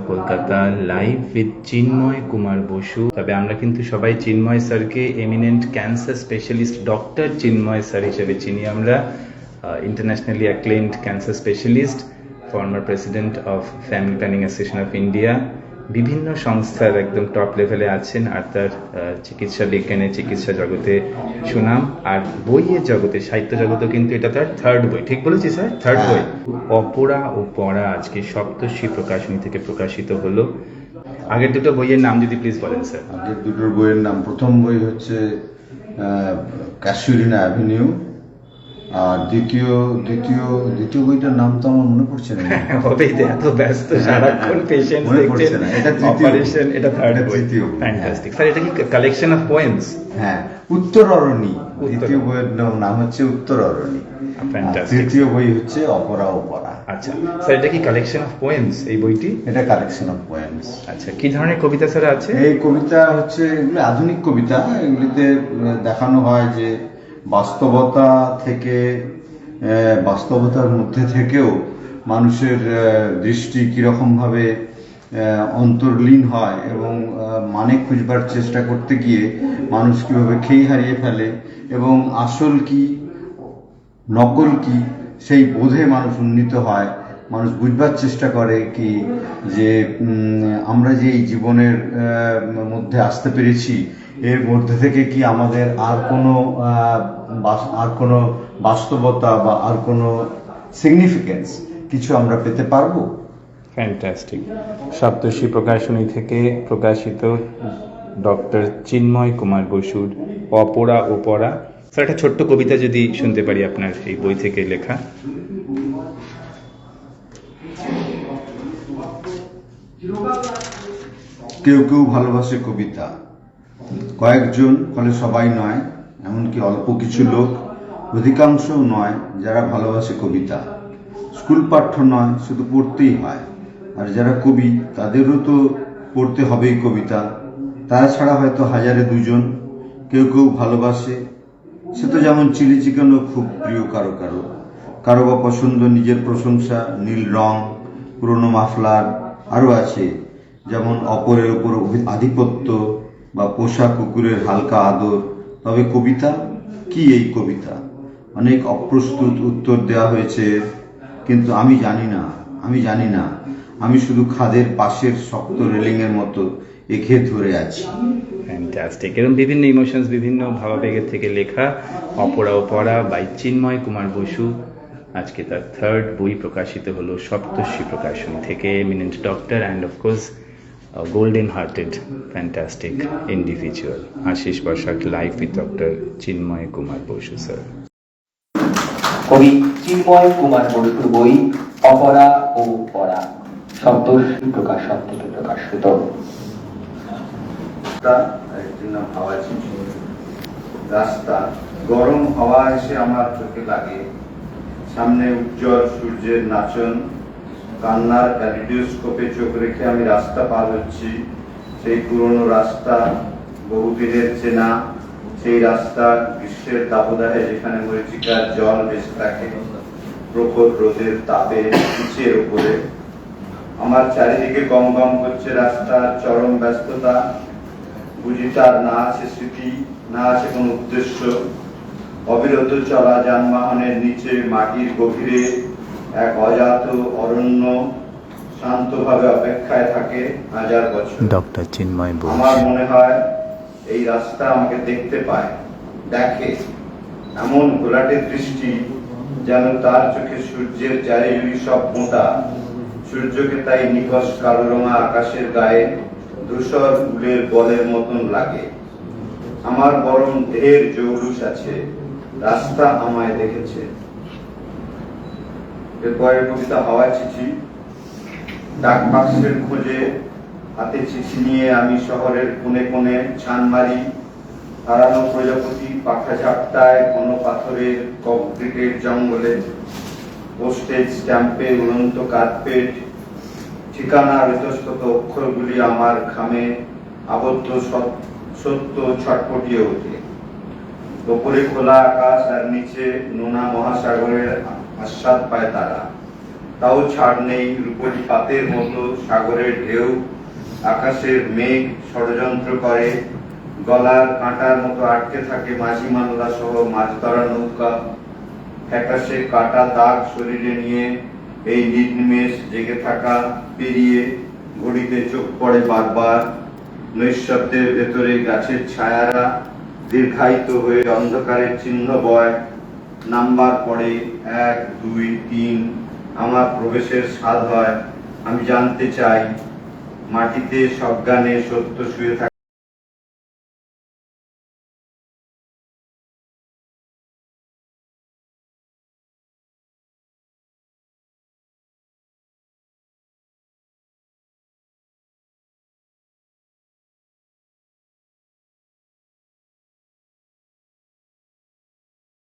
Kolkata live with Chinmoy Kumar Basu. তবে আমরা কিন্তু সবাই চিন্ময় স্যারকে eminent cancer specialist doctor Chinmoy sir হিসেবে চিনি আমরা। Internationally acclaimed cancer specialist, former president of family planning association of India, বিভিন্ন সংস্থার একদম টপ লেভেলে আছেন। আর তার চিকিৎসা বিজ্ঞানে, চিকিৎসা জগতে সুনাম, আর বইয়ের জগতে, সাহিত্য জগতেও কিন্তু এটা তার থার্ড বই। ঠিক বলেছি স্যার? থার্ড বই অপরা ও পড়া আজকে সপ্তর্ষি প্রকাশনী থেকে প্রকাশিত হলো। আগের দুটো বইয়ের নাম যদি প্লিজ বলেন স্যার। আগের দুটো বইয়ের নাম, প্রথম বই হচ্ছে ক্যাসুরিনা অ্যাভিনিউ, আর দ্বিতীয় বইটার নাম তো আমার মনে পড়ছে না। হবেই তো, এত ব্যস্ত সারাক্ষণ পেশেন্ট দেখছেন। এটা অপারেশন, এটা থার্ড বই। তৃতীয় বই। Fantastic sir. এটা কি কালেকশন অফ পোয়েমস? হ্যাঁ, উত্তর অরণি। দ্বিতীয় বইয়ের নাম হচ্ছে উত্তর অরণি, তৃতীয় বই হচ্ছে অপরা ও পড়া। আচ্ছা স্যার, এটা কি কালেকশন অফ পোয়েমস এই বইটি? এটা কালেকশন অফ পোয়েমস। আচ্ছা, কি ধরনের কবিতা স্যার আছে? এই কবিতা হচ্ছে এগুলো আধুনিক কবিতা। এগুলিতে দেখানো হয় যে বাস্তবতা থেকে, বাস্তবতার মধ্যে থেকেও মানুষের দৃষ্টি কিরকম ভাবে অন্তর্লীন হয়, এবং মানে খুঁজবার চেষ্টা করতে গিয়ে মানুষ কিভাবে খেই হারিয়ে ফেলে, এবং আসল কি নকল কি সেই বোধে মানুষ উন্নীত হয়। মানুষ বুঝবার চেষ্টা করে কি যে আমরা যে এই জীবনের মধ্যে আসতে পেরেছি, এর মধ্যে থেকে কি আমাদের আর কোনো বাস্তবতা বা আর কোনো সিগনিফিকেন্স কিছু আমরা পেতে পারবো। ফ্যান্টাস্টিক। সপ্তর্ষি প্রকাশনী থেকে প্রকাশিত ডক্টর চিন্ময় কুমার বসুর অপরা ও পড়া। স্যার, একটা ছোট্ট কবিতা যদি শুনতে পারি আপনার এই বই থেকে লেখা। কেউ কেউ ভালোবাসে কবিতা, কয়েকজন, ফলে সবাই নয়, এমনকি অল্প কিছু লোক, অধিকাংশও নয়, যারা ভালোবাসে কবিতা। স্কুল পাঠ্য নয়, শুধু পড়তেই হয়। আর যারা কবি, তাদেরও তো পড়তে হবেই কবিতা। তারা ছাড়া হয়তো হাজারে দুজন। কেউ কেউ ভালোবাসে, সে তো যেমন চিলি চিকেনও খুব প্রিয় কারো কারো। কারো বা পছন্দ নিজের প্রশংসা, নীল রং, পুরনো মাফলার। আরও আছে যেমন অপরের উপর আধিপত্য বা পোষা কুকুরের হালকা আদর। তবে কবিতা কি? এই কবিতা অনেক অপ্রস্তুত উত্তর দেওয়া হয়েছে, কিন্তু আমি জানি না। আমি শুধু খাদের পাশের শক্ত রেলিংয়ের মতো এঁকে ধরে আছি। ফ্যান্টাস্টিক। এরকম বিভিন্ন ইমোশনস, বিভিন্ন ভাবাবেগের থেকে লেখা অপরা ও পড়া বাই চিন্ময় কুমার বসু। আজকে তার থার্ড বই প্রকাশিত হলো সপ্তর্ষি প্রকাশনী থেকে। Eminent doctor and of course golden hearted fantastic individual. Ashis Basak live with doctor Chinmoy Kumar Basu sir. কবি চিন্ময় কুমার বসুর বই অপরা ও পড়া সপ্তর্ষি প্রকাশন থেকে প্রকাশিত। রাস্তা, গরম হাওয়া এসে আমার চোখে লাগে, সামনে উজ্জ্বল সূর্যের নাচন। কান্নার ক্যালিডোস্কোপে চোখ রেখে আমি রাস্তা পার হচ্ছি। সেই পুরনো রাস্তা, বহুদিনের চেনা সেই রাস্তা, গ্রীষ্মের দাবদাহে যেখানে মরিচিকার জল ভেসে থাকে প্রখর রোদের তাপে নিচের উপরে। আমার চারিদিকে গম গম করছে রাস্তার চরম ব্যস্ততা। বুঝি তার না আছে স্মৃতি, না আছে কোনো উদ্দেশ্য। অবিরত চলা যানবাহনের নিচে মাটির গভীরে এক অজাত অরণ্য শান্তভাবে অপেক্ষায় থাকে হাজার বছর। ডক্টর চিন্ময় বসু। আমার মনে হয় এই রাস্তা আমাকে দেখতে পায়, দেখে। এমন ঘোলাটে দৃষ্টি, যেন তার চোখে সূর্যের চারিজুড়ি সব মোটা। সূর্যকে তাই নিকষ কালো রঙা আকাশের গায়ে ধূসর উলের বলের মতন লাগে। আমার বরং ঢের জৌলুস আছে, রাস্তা আমায় দেখেছে। এরপরের কবিতা হাওয়া চিঠি। ডাক বাক্সের খোঁজে হাতে চিঠি নিয়ে আমি শহরের কোণে কোণে ছান মারি। হারানো প্রজাপতি পাখা ঝাপটায় ঘন পাথরের কংক্রিটের জঙ্গলে। পোস্টেজ স্ট্যাম্পে উড়ন্ত কার্পেট, ঠিকানার ইতস্তত অক্ষরগুলি আমার ঘামে আবদ্ধ সত্য ছটপটিয়ে ওঠে। ওপরে খোলা আকাশ আর নিচে নোনা মহাসাগরের আস্বাদ পায় তারা। তাও ছাড় নেই রূপলি পাতের মতো সাগরের ঢেউ, আকাশের মেঘ ষড়যন্ত্র করে, গলার কাঁটার মতো আটকে থাকে মাঝি মাল্লা সহ মাছ ধরা নৌকা। ফ্যাকাশে কাটা দাগ শরীরে নিয়ে এই নির্নিমেষ জেগে থাকা পেরিয়ে ঘড়িতে চোখ পড়ে বারবার। নৈঃশব্দের ভেতরে গাছের ছায়ারা দীর্ঘায়িত হয়ে অন্ধকারের চিহ্ন বয়। নাম্বার পড়ে 1, 2, 3। আমার প্রবেশের স্বাদ হয়। আমি জানতে চাই মাটিতে সজ্ঞানে সত্য শুয়ে থাকে।